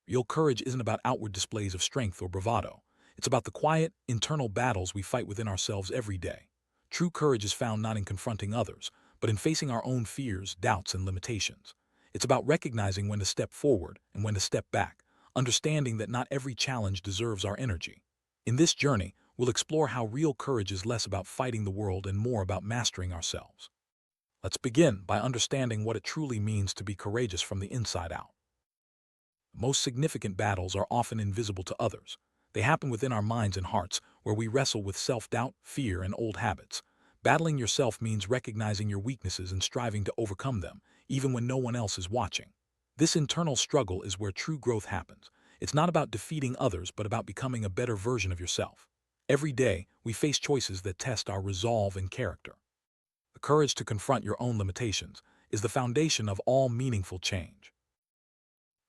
Real courage isn't about outward displays of strength or bravado. It's about the quiet, internal battles we fight within ourselves every day. True courage is found not in confronting others, but in facing our own fears, doubts, and limitations. It's about recognizing when to step forward and when to step back, understanding that not every challenge deserves our energy. In this journey, we'll explore how real courage is less about fighting the world and more about mastering ourselves. Let's begin by understanding what it truly means to be courageous from the inside out. The most significant battles are often invisible to others. They happen within our minds and hearts, where we wrestle with self-doubt, fear, and old habits. Battling yourself means recognizing your weaknesses and striving to overcome them, even when no one else is watching. This internal struggle is where true growth happens. It's not about defeating others, but about becoming a better version of yourself. Every day, we face choices that test our resolve and character. The courage to confront your own limitations is the foundation of all meaningful change.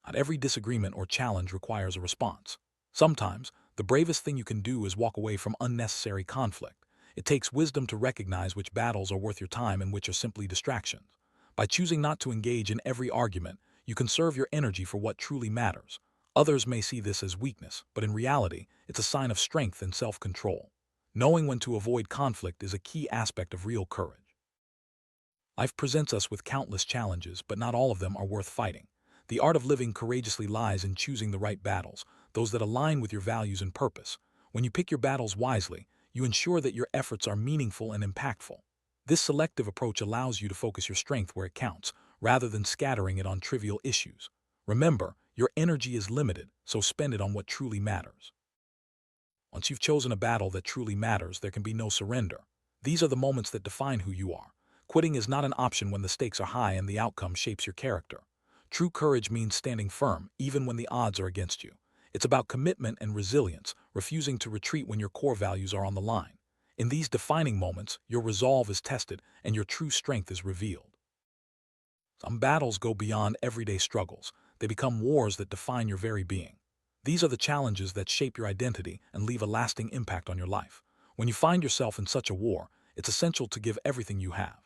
Not every disagreement or challenge requires a response. Sometimes, the bravest thing you can do is walk away from unnecessary conflict. It takes wisdom to recognize which battles are worth your time and which are simply distractions. By choosing not to engage in every argument, you conserve your energy for what truly matters. Others may see this as weakness, but in reality, it's a sign of strength and self-control. Knowing when to avoid conflict is a key aspect of real courage. Life presents us with countless challenges, but not all of them are worth fighting. The art of living courageously lies in choosing the right battles, those that align with your values and purpose. When you pick your battles wisely, you ensure that your efforts are meaningful and impactful. This selective approach allows you to focus your strength where it counts, rather than scattering it on trivial issues. Remember, your energy is limited, so spend it on what truly matters. Once you've chosen a battle that truly matters, there can be no surrender. These are the moments that define who you are. Quitting is not an option when the stakes are high and the outcome shapes your character. True courage means standing firm, even when the odds are against you. It's about commitment and resilience, refusing to retreat when your core values are on the line. In these defining moments, your resolve is tested and your true strength is revealed. Some battles go beyond everyday struggles. They become wars that define your very being. These are the challenges that shape your identity and leave a lasting impact on your life. When you find yourself in such a war, it's essential to give everything you have.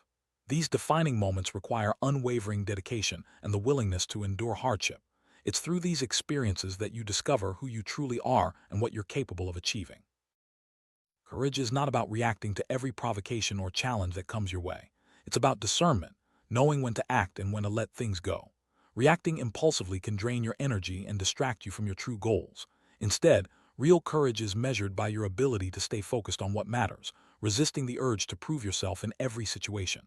These defining moments require unwavering dedication and the willingness to endure hardship. It's through these experiences that you discover who you truly are and what you're capable of achieving. Courage is not about reacting to every provocation or challenge that comes your way. It's about discernment, knowing when to act and when to let things go. Reacting impulsively can drain your energy and distract you from your true goals. Instead, real courage is measured by your ability to stay focused on what matters, resisting the urge to prove yourself in every situation.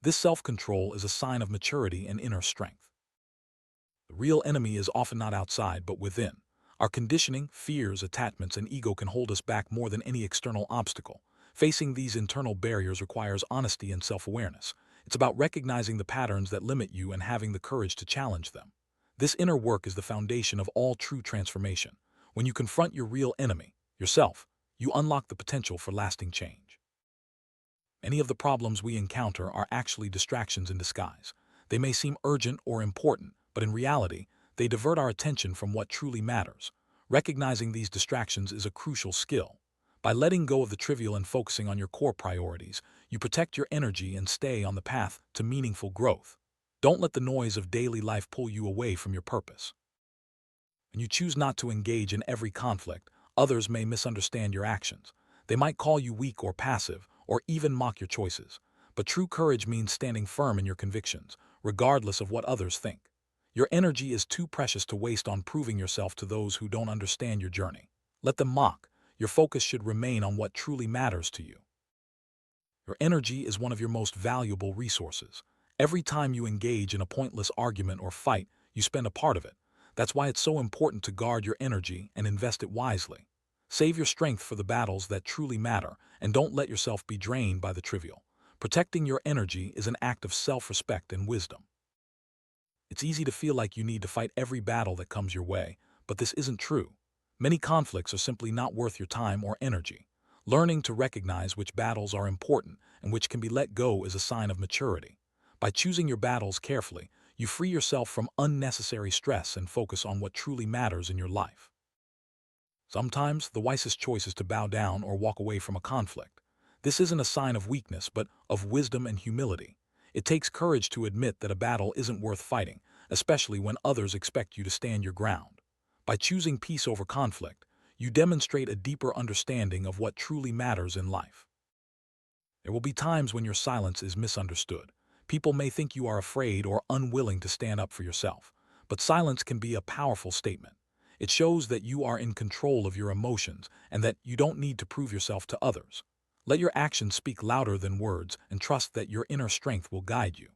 This self-control is a sign of maturity and inner strength. The real enemy is often not outside but within. Our conditioning, fears, attachments, and ego can hold us back more than any external obstacle. Facing these internal barriers requires honesty and self-awareness. It's about recognizing the patterns that limit you and having the courage to challenge them. This inner work is the foundation of all true transformation. When you confront your real enemy, yourself, you unlock the potential for lasting change. Many of the problems we encounter are actually distractions in disguise. They may seem urgent or important, but in reality, they divert our attention from what truly matters. Recognizing these distractions is a crucial skill. By letting go of the trivial and focusing on your core priorities, you protect your energy and stay on the path to meaningful growth. Don't let the noise of daily life pull you away from your purpose. When you choose not to engage in every conflict, others may misunderstand your actions. They might call you weak or passive, or even mock your choices. But true courage means standing firm in your convictions, regardless of what others think. Your energy is too precious to waste on proving yourself to those who don't understand your journey. Let them mock. Your focus should remain on what truly matters to you. Your energy is one of your most valuable resources. Every time you engage in a pointless argument or fight, you spend a part of it. That's why it's so important to guard your energy and invest it wisely. Save your strength for the battles that truly matter, and don't let yourself be drained by the trivial. Protecting your energy is an act of self-respect and wisdom. It's easy to feel like you need to fight every battle that comes your way, but this isn't true. Many conflicts are simply not worth your time or energy. Learning to recognize which battles are important and which can be let go is a sign of maturity. By choosing your battles carefully, you free yourself from unnecessary stress and focus on what truly matters in your life. Sometimes, the wisest choice is to bow down or walk away from a conflict. This isn't a sign of weakness, but of wisdom and humility. It takes courage to admit that a battle isn't worth fighting, especially when others expect you to stand your ground. By choosing peace over conflict, you demonstrate a deeper understanding of what truly matters in life. There will be times when your silence is misunderstood. People may think you are afraid or unwilling to stand up for yourself, but silence can be a powerful statement. It shows that you are in control of your emotions and that you don't need to prove yourself to others. Let your actions speak louder than words and trust that your inner strength will guide you.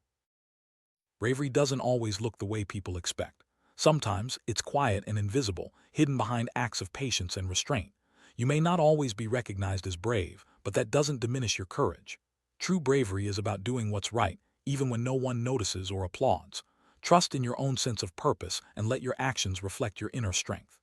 Bravery doesn't always look the way people expect. Sometimes it's quiet and invisible, hidden behind acts of patience and restraint. You may not always be recognized as brave, but that doesn't diminish your courage. True bravery is about doing what's right, even when no one notices or applauds. Trust in your own sense of purpose and let your actions reflect your inner strength.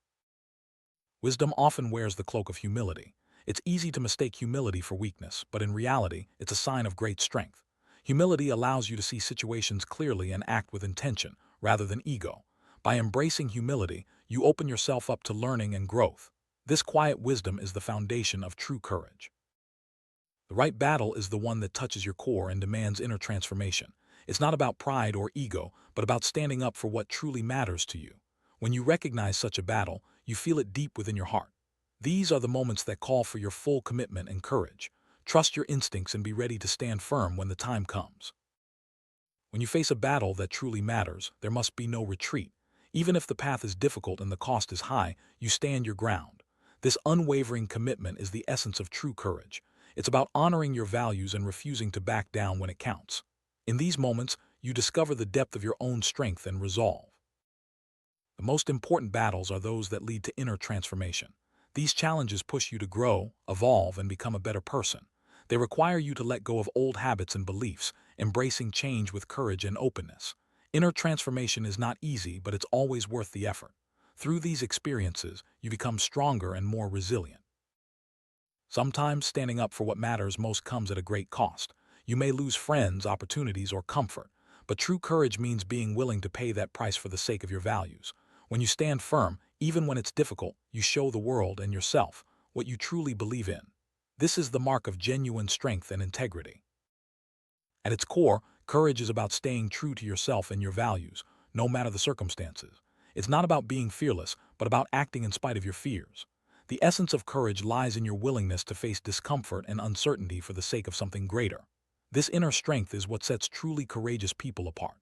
Wisdom often wears the cloak of humility. It's easy to mistake humility for weakness, but in reality, it's a sign of great strength. Humility allows you to see situations clearly and act with intention, rather than ego. By embracing humility, you open yourself up to learning and growth. This quiet wisdom is the foundation of true courage. The right battle is the one that touches your core and demands inner transformation. It's not about pride or ego, but about standing up for what truly matters to you. When you recognize such a battle, you feel it deep within your heart. These are the moments that call for your full commitment and courage. Trust your instincts and be ready to stand firm when the time comes. When you face a battle that truly matters, there must be no retreat. Even if the path is difficult and the cost is high, you stand your ground. This unwavering commitment is the essence of true courage. It's about honoring your values and refusing to back down when it counts. In these moments, you discover the depth of your own strength and resolve. The most important battles are those that lead to inner transformation. These challenges push you to grow, evolve, and become a better person. They require you to let go of old habits and beliefs, embracing change with courage and openness. Inner transformation is not easy, but it's always worth the effort. Through these experiences, you become stronger and more resilient. Sometimes standing up for what matters most comes at a great cost. You may lose friends, opportunities, or comfort, but true courage means being willing to pay that price for the sake of your values. When you stand firm, even when it's difficult, you show the world and yourself what you truly believe in. This is the mark of genuine strength and integrity. At its core, courage is about staying true to yourself and your values, no matter the circumstances. It's not about being fearless, but about acting in spite of your fears. The essence of courage lies in your willingness to face discomfort and uncertainty for the sake of something greater. This inner strength is what sets truly courageous people apart.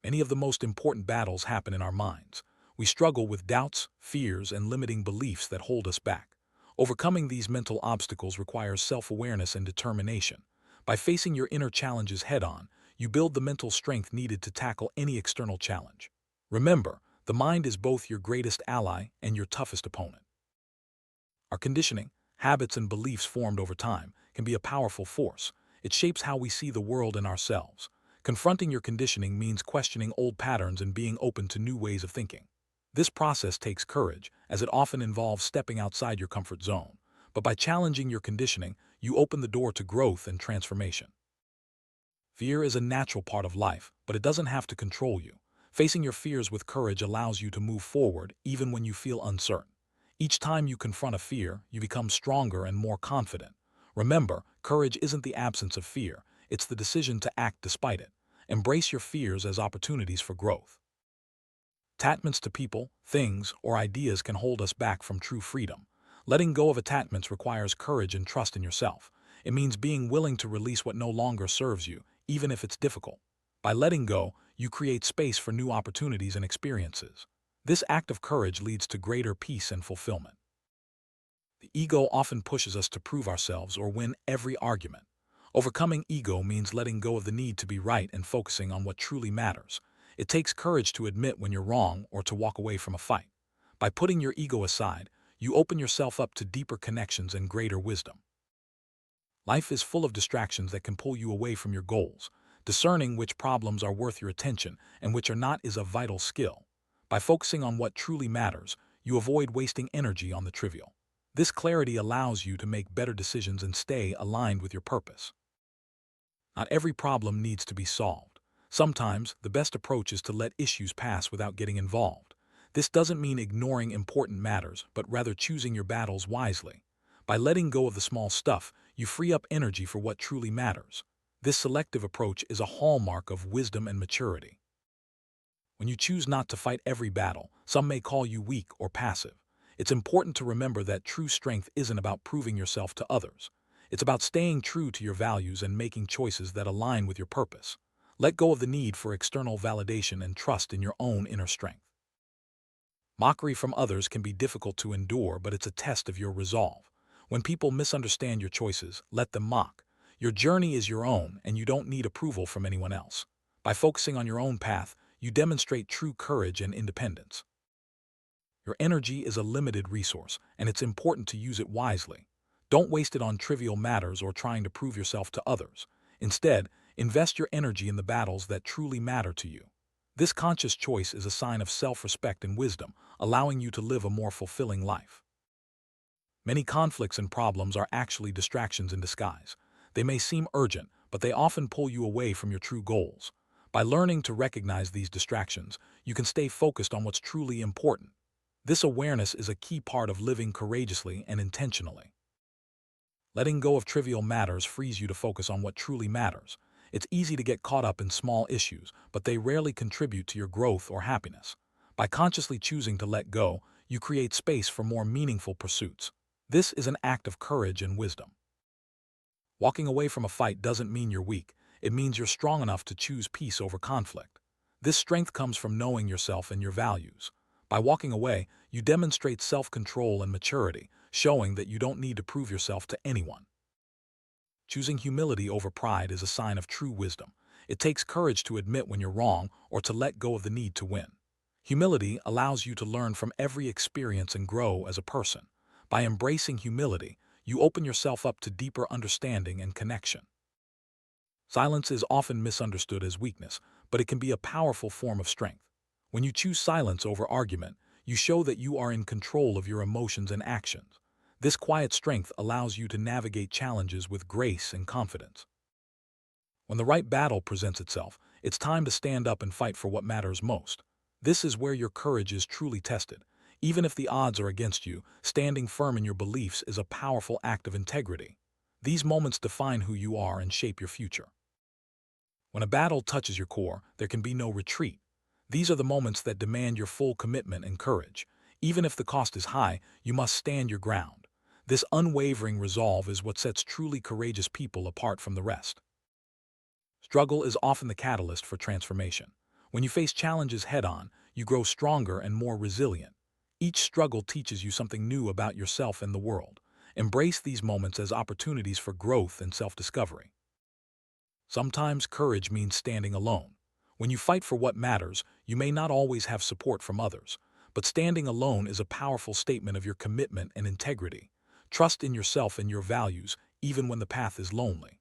Many of the most important battles happen in our minds. We struggle with doubts, fears, and limiting beliefs that hold us back. Overcoming these mental obstacles requires self-awareness and determination. By facing your inner challenges head-on, you build the mental strength needed to tackle any external challenge. Remember, the mind is both your greatest ally and your toughest opponent. Our conditioning, habits, and beliefs formed over time can be a powerful force. It shapes how we see the world and ourselves. Confronting your conditioning means questioning old patterns and being open to new ways of thinking. This process takes courage, as it often involves stepping outside your comfort zone. But by challenging your conditioning, you open the door to growth and transformation. Fear is a natural part of life, but it doesn't have to control you. Facing your fears with courage allows you to move forward even when you feel uncertain. Each time you confront a fear, you become stronger and more confident. Remember, courage isn't the absence of fear, it's the decision to act despite it. Embrace your fears as opportunities for growth. Attachments to people, things, or ideas can hold us back from true freedom. Letting go of attachments requires courage and trust in yourself. It means being willing to release what no longer serves you, even if it's difficult. By letting go, you create space for new opportunities and experiences. This act of courage leads to greater peace and fulfillment. The ego often pushes us to prove ourselves or win every argument. Overcoming ego means letting go of the need to be right and focusing on what truly matters. It takes courage to admit when you're wrong or to walk away from a fight. By putting your ego aside, you open yourself up to deeper connections and greater wisdom. Life is full of distractions that can pull you away from your goals. Discerning which problems are worth your attention and which are not is a vital skill. By focusing on what truly matters, you avoid wasting energy on the trivial. This clarity allows you to make better decisions and stay aligned with your purpose. Not every problem needs to be solved. Sometimes, the best approach is to let issues pass without getting involved. This doesn't mean ignoring important matters, but rather choosing your battles wisely. By letting go of the small stuff, you free up energy for what truly matters. This selective approach is a hallmark of wisdom and maturity. When you choose not to fight every battle, some may call you weak or passive. It's important to remember that true strength isn't about proving yourself to others. It's about staying true to your values and making choices that align with your purpose. Let go of the need for external validation and trust in your own inner strength. Mockery from others can be difficult to endure, but it's a test of your resolve. When people misunderstand your choices, let them mock. Your journey is your own, and you don't need approval from anyone else. By focusing on your own path, you demonstrate true courage and independence. Your energy is a limited resource, and it's important to use it wisely. Don't waste it on trivial matters or trying to prove yourself to others. Instead, invest your energy in the battles that truly matter to you. This conscious choice is a sign of self-respect and wisdom, allowing you to live a more fulfilling life. Many conflicts and problems are actually distractions in disguise. They may seem urgent, but they often pull you away from your true goals. By learning to recognize these distractions, you can stay focused on what's truly important. This awareness is a key part of living courageously and intentionally. Letting go of trivial matters frees you to focus on what truly matters. It's easy to get caught up in small issues, but they rarely contribute to your growth or happiness. By consciously choosing to let go, you create space for more meaningful pursuits. This is an act of courage and wisdom. Walking away from a fight doesn't mean you're weak. It means you're strong enough to choose peace over conflict. This strength comes from knowing yourself and your values. By walking away, you demonstrate self-control and maturity, showing that you don't need to prove yourself to anyone. Choosing humility over pride is a sign of true wisdom. It takes courage to admit when you're wrong or to let go of the need to win. Humility allows you to learn from every experience and grow as a person. By embracing humility, you open yourself up to deeper understanding and connection. Silence is often misunderstood as weakness, but it can be a powerful form of strength. When you choose silence over argument, you show that you are in control of your emotions and actions. This quiet strength allows you to navigate challenges with grace and confidence. When the right battle presents itself, it's time to stand up and fight for what matters most. This is where your courage is truly tested. Even if the odds are against you, standing firm in your beliefs is a powerful act of integrity. These moments define who you are and shape your future. When a battle touches your core, there can be no retreat. These are the moments that demand your full commitment and courage. Even if the cost is high, you must stand your ground. This unwavering resolve is what sets truly courageous people apart from the rest. Struggle is often the catalyst for transformation. When you face challenges head-on, you grow stronger and more resilient. Each struggle teaches you something new about yourself and the world. Embrace these moments as opportunities for growth and self-discovery. Sometimes courage means standing alone. When you fight for what matters, you may not always have support from others, but standing alone is a powerful statement of your commitment and integrity. Trust in yourself and your values, even when the path is lonely.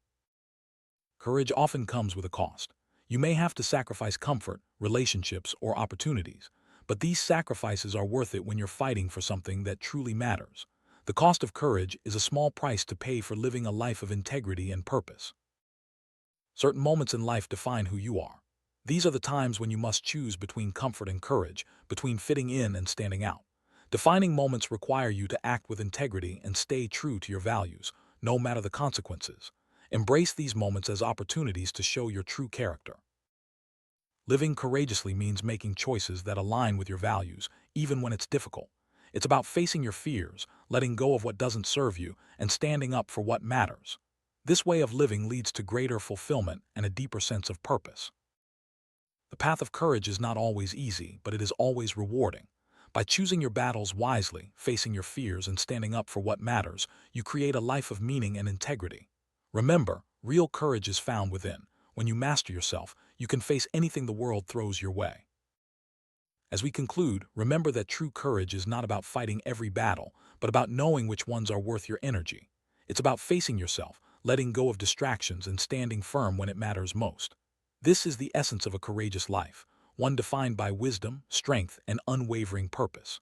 Courage often comes with a cost. You may have to sacrifice comfort, relationships, or opportunities, but these sacrifices are worth it when you're fighting for something that truly matters. The cost of courage is a small price to pay for living a life of integrity and purpose. Certain moments in life define who you are. These are the times when you must choose between comfort and courage, between fitting in and standing out. Defining moments require you to act with integrity and stay true to your values, no matter the consequences. Embrace these moments as opportunities to show your true character. Living courageously means making choices that align with your values, even when it's difficult. It's about facing your fears, letting go of what doesn't serve you, and standing up for what matters. This way of living leads to greater fulfillment and a deeper sense of purpose. The path of courage is not always easy, but it is always rewarding. By choosing your battles wisely, facing your fears, and standing up for what matters, you create a life of meaning and integrity. Remember, real courage is found within. When you master yourself, you can face anything the world throws your way. As we conclude, remember that true courage is not about fighting every battle, but about knowing which ones are worth your energy. It's about facing yourself, letting go of distractions, and standing firm when it matters most. This is the essence of a courageous life, one defined by wisdom, strength, and unwavering purpose.